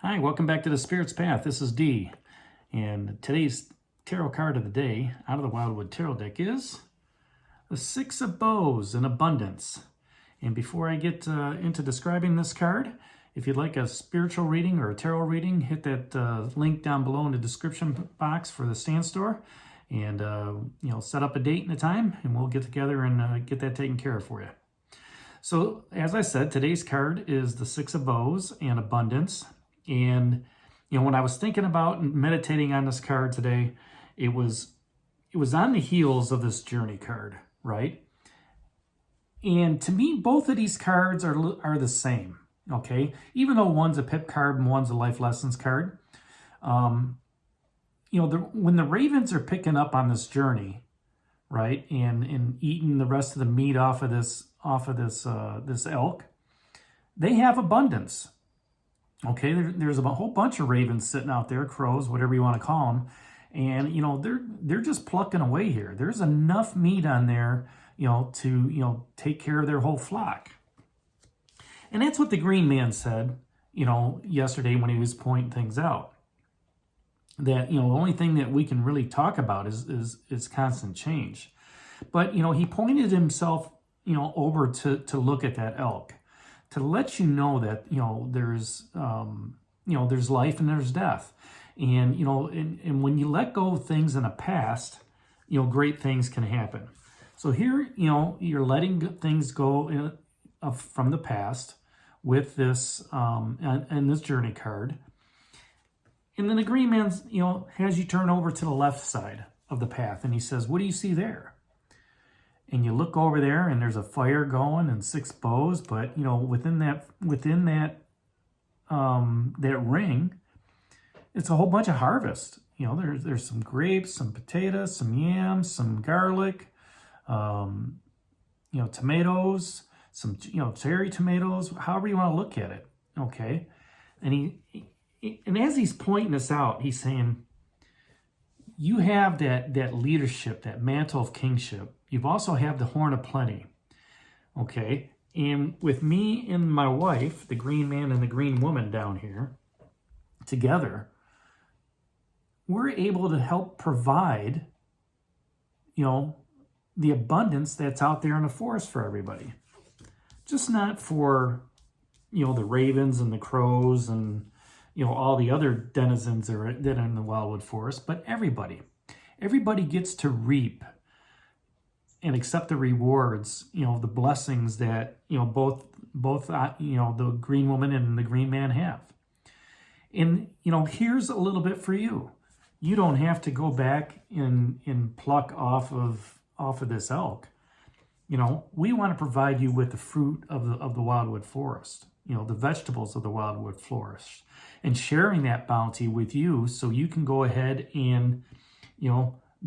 Hi, welcome back to the Spirit's Path. This is Dee, and today's tarot card of the day out of the Wildwood Tarot deck is the Six of Bows in Abundance. And before I get into describing this card, if you'd like a spiritual reading or a tarot reading, hit that link down below in the description box for the stand store, and set up a date and a time, and we'll get together and get that taken care of for you. So, as I said, today's card is the Six of Bows and Abundance. And when I was thinking about and meditating on this card today, it was on the heels of this journey card, right? And to me, both of these cards are the same, okay? Even though one's a pip card and one's a life lessons card, when the ravens are picking up on this journey, right, and eating the rest of the meat off of this elk, they have abundance. Okay, there's a whole bunch of ravens sitting out there, crows, whatever you want to call them, and they're just plucking away here. There's enough meat on there, to take care of their whole flock. And that's what the green man said, yesterday when he was pointing things out. That the only thing that we can really talk about is constant change. But he pointed himself over to look at that elk, to let you know that there's life and there's death, and when you let go of things in the past, great things can happen. So here, you're letting things go from the past with this and this journey card, and then the green man has you turn over to the left side of the path, and he says, "What do you see there?" And you look over there, and there's a fire going and six bows. But within that ring, it's a whole bunch of harvest. There's some grapes, some potatoes, some yams, some garlic, tomatoes, some cherry tomatoes, however you want to look at it. Okay, and and as he's pointing this out, he's saying, you have that leadership, that mantle of kingship. You've also have the horn of plenty, okay? And with me and my wife, the green man and the green woman down here, together, we're able to help provide, the abundance that's out there in the forest for everybody. Just not for, the ravens and the crows and, all the other denizens that are in the Wildwood Forest, but everybody. Everybody gets to reap and accept the rewards, the blessings that, both the green woman and the green man have. And, here's a little bit for you. You don't have to go back and pluck off of this elk. We want to provide you with the fruit of the Wildwood Forest, the vegetables of the Wildwood Forest, and sharing that bounty with you so you can go ahead and,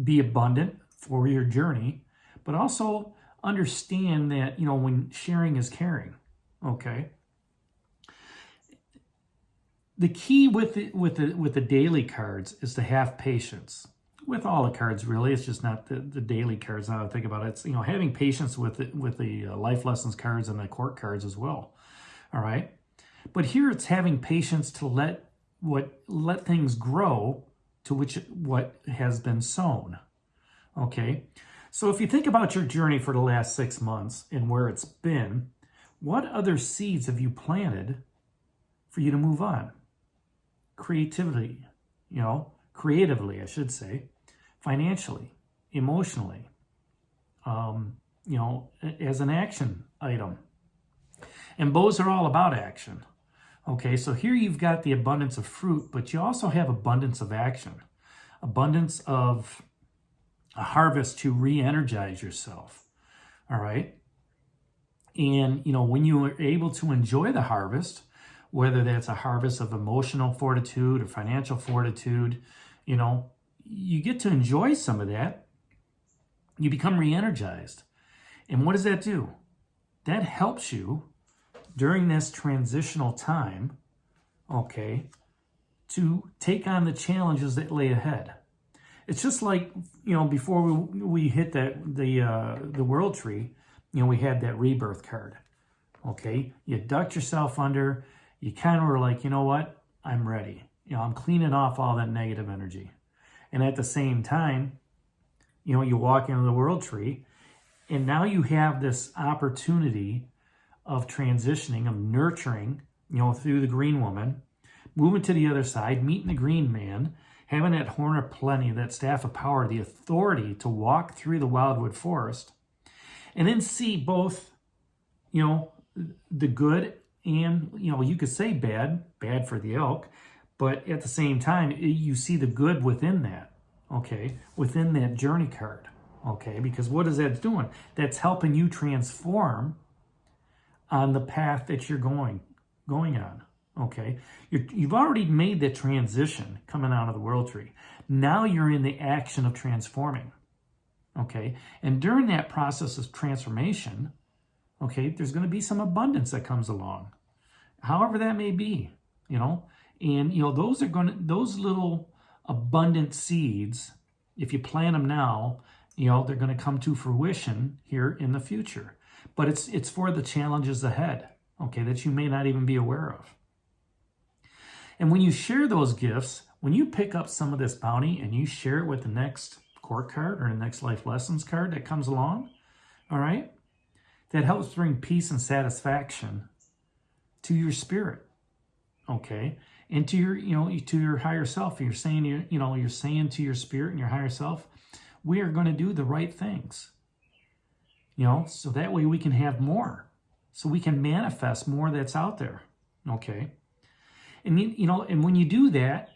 be abundant for your journey, but also understand that, when sharing is caring, okay? The key with the daily cards is to have patience. With all the cards, really, it's just not the daily cards. Now I think about it, it's having patience with the life lessons cards and the court cards as well. All right, but here it's having patience to let things grow to what has been sown. Okay, so if you think about your journey for the last 6 months and where it's been, what other seeds have you planted for you to move on? Creatively, I should say, financially, emotionally, as an action item. And bows are all about action. Okay, so here you've got the abundance of fruit, but you also have abundance of action, abundance of a harvest to re-energize yourself. All right. And, when you are able to enjoy the harvest, whether that's a harvest of emotional fortitude or financial fortitude, you get to enjoy some of that. You become re-energized. And what does that do? That helps you during this transitional time, okay, to take on the challenges that lay ahead. It's just like, before we hit the world tree, we had that rebirth card, okay? You ducked yourself under, you kind of were like, you know what? I'm ready. You know, I'm cleaning off all that negative energy. And at the same time, you know, you walk into the world tree, and now you have this opportunity of transitioning, of nurturing, you know, through the green woman, moving to the other side, meeting the green man, having that horn of plenty, that staff of power, the authority to walk through the Wildwood Forest, and then see both, you know, the good and, you know, you could say bad for the elk, but at the same time, you see the good within that, okay, within that journey card, okay, because what is that doing? That's helping you transform on the path that you're going on, okay? You've already made the transition coming out of the world tree. Now you're in the action of transforming, okay? And during that process of transformation, okay, there's going to be some abundance that comes along, however that may be, you know? And, you know, those little abundant seeds, if you plant them now, you know, they're going to come to fruition here in the future. But it's for the challenges ahead, okay, that you may not even be aware of. And when you share those gifts, when you pick up some of this bounty and you share it with the next court card or the next life lessons card that comes along, all right, that helps bring peace and satisfaction to your spirit, okay, and to your, you know, to your higher self. You're saying, you're saying to your spirit and your higher self, we are going to do the right things. You know, so that way we can have more. So we can manifest more that's out there. Okay. And, you know, and when you do that,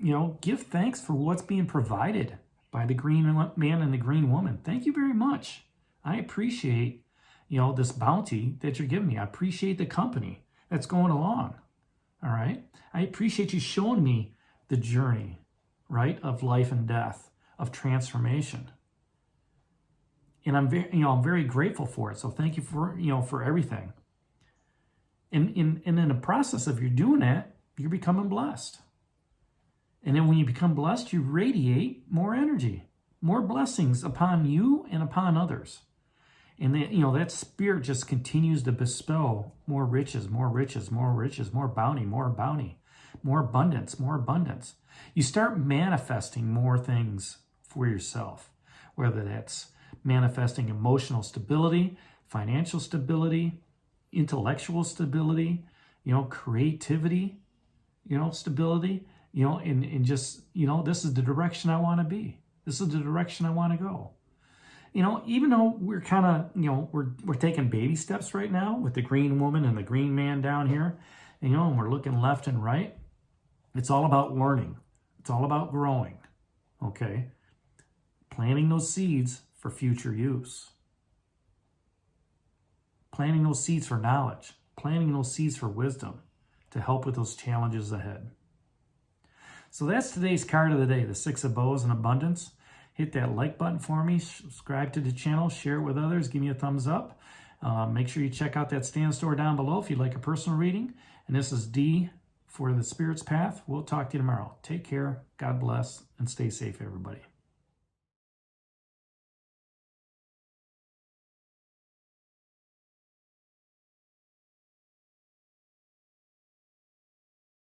you know, give thanks for what's being provided by the green man and the green woman. Thank you very much. I appreciate, you know, this bounty that you're giving me. I appreciate the company that's going along. All right. I appreciate you showing me the journey, right, of life and death, of transformation. And I'm very grateful for it. So thank you for, you know, for everything. And in the process of you doing that, you're becoming blessed. And then when you become blessed, you radiate more energy, more blessings upon you and upon others. And that, you know, that spirit just continues to bestow more riches, more riches, more riches, more bounty, more bounty, more abundance, more abundance. You start manifesting more things for yourself, whether that's manifesting emotional stability, financial stability, intellectual stability, you know, creativity, you know, stability, you know, and just, you know, this is the direction I want to be. This is the direction I want to go. You know, even though we're kind of, you know, we're taking baby steps right now with the green woman and the green man down here, you know, and we're looking left and right. It's all about learning. It's all about growing, okay? Planting those seeds for future use. Planting those seeds for knowledge. Planting those seeds for wisdom to help with those challenges ahead. So that's today's card of the day, the Six of Bows and Abundance. Hit that like button for me, subscribe to the channel, share it with others, give me a thumbs up. Make sure you check out that stand store down below if you'd like a personal reading. And this is D for the Spirit's Path. We'll talk to you tomorrow. Take care, God bless, and stay safe, everybody.